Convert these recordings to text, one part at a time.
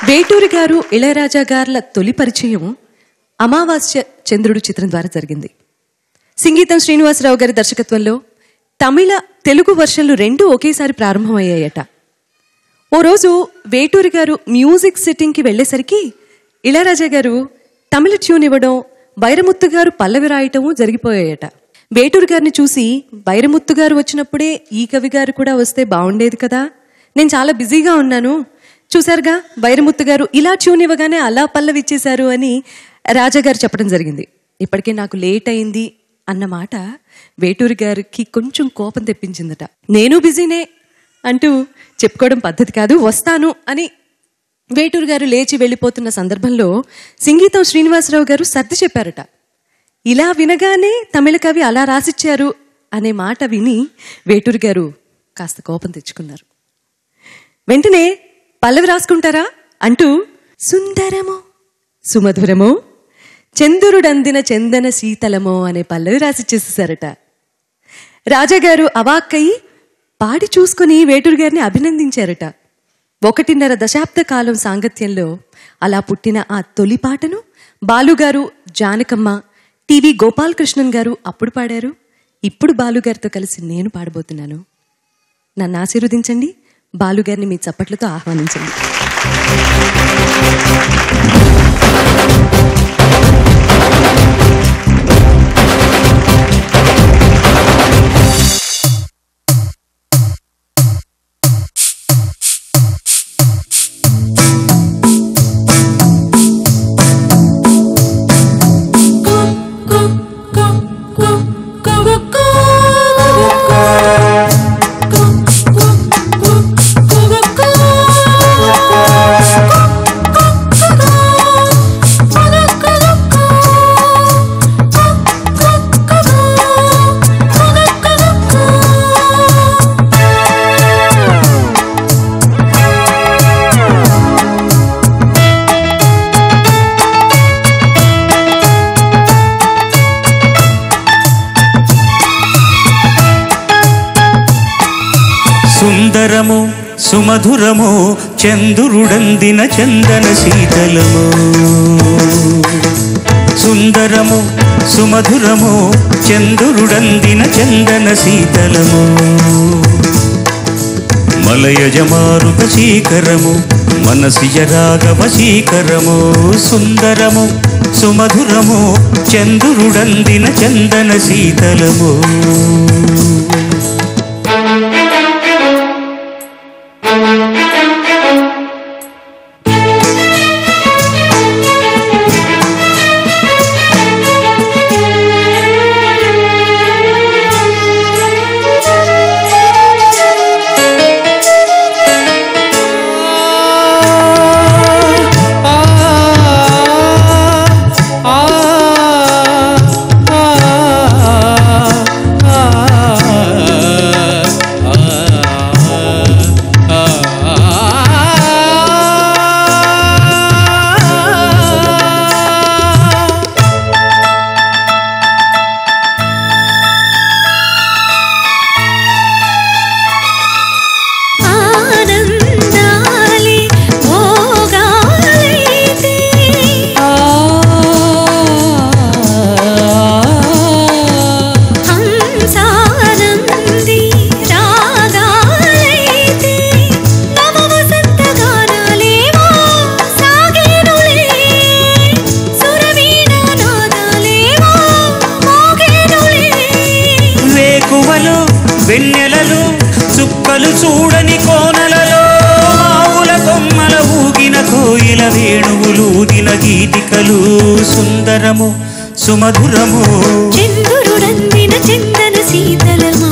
వేటూరి గారు ఇళయరాజా గార్ల తొలి పరిచయం అమావాస్య చంద్రుడు చిత్రం ద్వారా జరిగింది. సంగీతం శ్రీనివాసరావు గారి దర్శకత్వంలో తమిళ తెలుగు వర్షన్లు రెండూ ఒకేసారి ప్రారంభమయ్యాయట. ఓ రోజు వేటూరి గారు మ్యూజిక్ సెట్టింగ్కి వెళ్ళేసరికి ఇళయరాజా గారు తమిళ ట్యూన్ ఇవ్వడం, వైరముత్తు గారు పల్లవి రాయటము జరిగిపోయాయట. వేటూరి గారిని చూసి వైరముత్తు గారు వచ్చినప్పుడే ఈ కవి గారు కూడా వస్తే బాగుండేది కదా, నేను చాలా బిజీగా ఉన్నాను, చూశారుగా వైరముత్తు గారు ఇలా ట్యూన్ ఇవ్వగానే అలా పల్లవి ఇచ్చేశారు అని రాజాగారు చెప్పడం జరిగింది. ఇప్పటికే నాకు లేట్ అయింది అన్నమాట వేటూరి గారికి కొంచెం కోపం తెప్పించిందట. నేను బిజీనే అంటూ చెప్పుకోవడం పద్ధతి కాదు, వస్తాను అని వేటూరి గారు లేచి వెళ్ళిపోతున్న సందర్భంలో సంగీతం శ్రీనివాసరావు గారు సర్ది చెప్పారట. ఇలా వినగానే తమిళ కవి అలా రాసిచ్చారు అనే మాట విని వేటూరి గారు కాస్త కోపం తెచ్చుకున్నారు. వెంటనే పల్లవి రాసుకుంటారా అంటూ సుందరమో సుమధురమో చంద్రుడందిన చందన శీతలమో అనే పల్లవి రాసిచ్చేసేసారట. రాజాగారు అవాక్కయి పాడి చూసుకుని వేటూరి గారిని అభినందించారట. 1.5 దశాబ్ద కాలం సాంగత్యంలో అలా పుట్టిన ఆ తొలి పాటను బాలుగారు, జానకమ్మ, టీవీ గోపాలకృష్ణన్ గారు అప్పుడు పాడారు. ఇప్పుడు బాలుగారితో కలిసి నేను పాడబోతున్నాను. నన్ను ఆశీర్వదించండి, బాలుగారిని మీ చప్పట్లతో ఆహ్వానించండి. సుందరము సుమధురము చంద్రుడందిన చందన శీతలము. సుందరము సుమధురము చంద్రుడందిన చందన శీతలము. మలయజ మారుత శీకరము మనసిజ రాగవ శీకరము. సుందరము సుమధురము చంద్రుడందిన చందన శీతలము. వెన్నెలలు చుక్కలు చూడని కోనలలో ఆవుల కొమ్మల ఊగిన కోయిల వేణువులూదిన గీతికలు. సుందరము సుమధురము చంద్రుడందిన చందన శీతలము.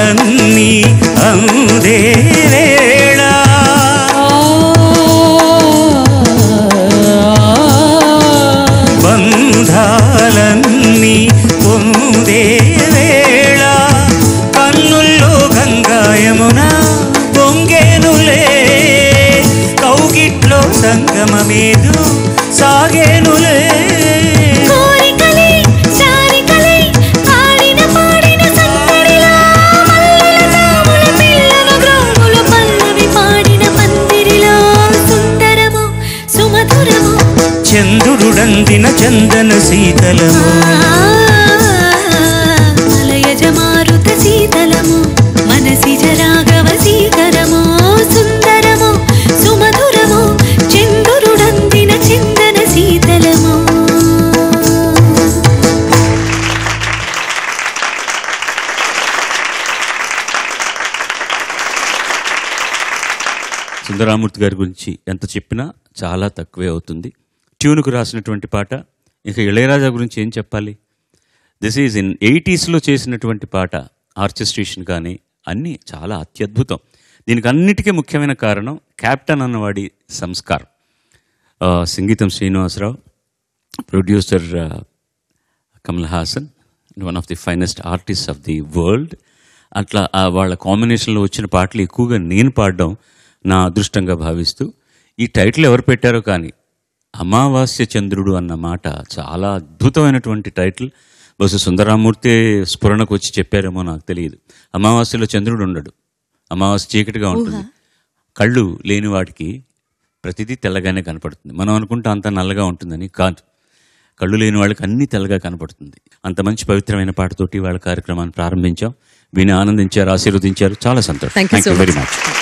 బంధాలన్నీ అందే వేళ బంధాలన్నీ పొందే వేళ కన్నుల్లో గంగాయమున పొంగేనులే కౌగిట్లో సంగమమేదు సాగేనులే చంద్రుడందిన చందన శీతలము మలయజమారుత శీతలము మనసిజ రాఘవ శీకరము సుందరము సుమధురము చంద్రుడందిన చందన శీతలము. సుందరామూర్తి గారి గురించి ఎంత చెప్పినా చాలా తక్కువే అవుతుంది. ట్యూన్కు రాసినటువంటి పాట. ఇక ఇళయరాజా గురించి ఏం చెప్పాలి? దిస్ ఈజ్ ఇన్ 80s చేసినటువంటి పాట. ఆర్కెస్ట్రేషన్ కానీ అన్నీ చాలా అత్యద్భుతం. దీనికి అన్నిటికీ ముఖ్యమైన కారణం కెప్టెన్ అన్నవాడి సంస్కారం. సంగీతం Srinivasarao, producer Kamal Haasan, one of the finest artist of the world. అట్లా వాళ్ళ కాంబినేషన్లో వచ్చిన పాటలు ఎక్కువగా నేను పాడడం నా అదృష్టంగా భావిస్తూ, ఈ టైటిల్ ఎవరు పెట్టారో కానీ అమావాస్య చంద్రుడు అన్న మాట చాలా అద్భుతమైనటువంటి టైటిల్. బహుశా సుందరామూర్తి స్ఫురణకు వచ్చి చెప్పారేమో నాకు తెలియదు. అమావాస్యలో చంద్రుడు ఉండడు, అమావాస్య చీకటిగా ఉంటుంది. కళ్ళు లేని వాటికి ప్రతిదీ తెల్లగానే కనపడుతుంది. మనం అనుకుంటే అంత నల్లగా ఉంటుందని కాదు, కళ్ళు లేని వాళ్ళకి అన్నీ తెల్లగా కనపడుతుంది. అంత మంచి పవిత్రమైన పాటతోటి వాళ్ళ కార్యక్రమాన్ని ప్రారంభించాం. విని ఆనందించారు, ఆశీర్వదించారు. చాలా సంతోషం. Thank you so very much. Much.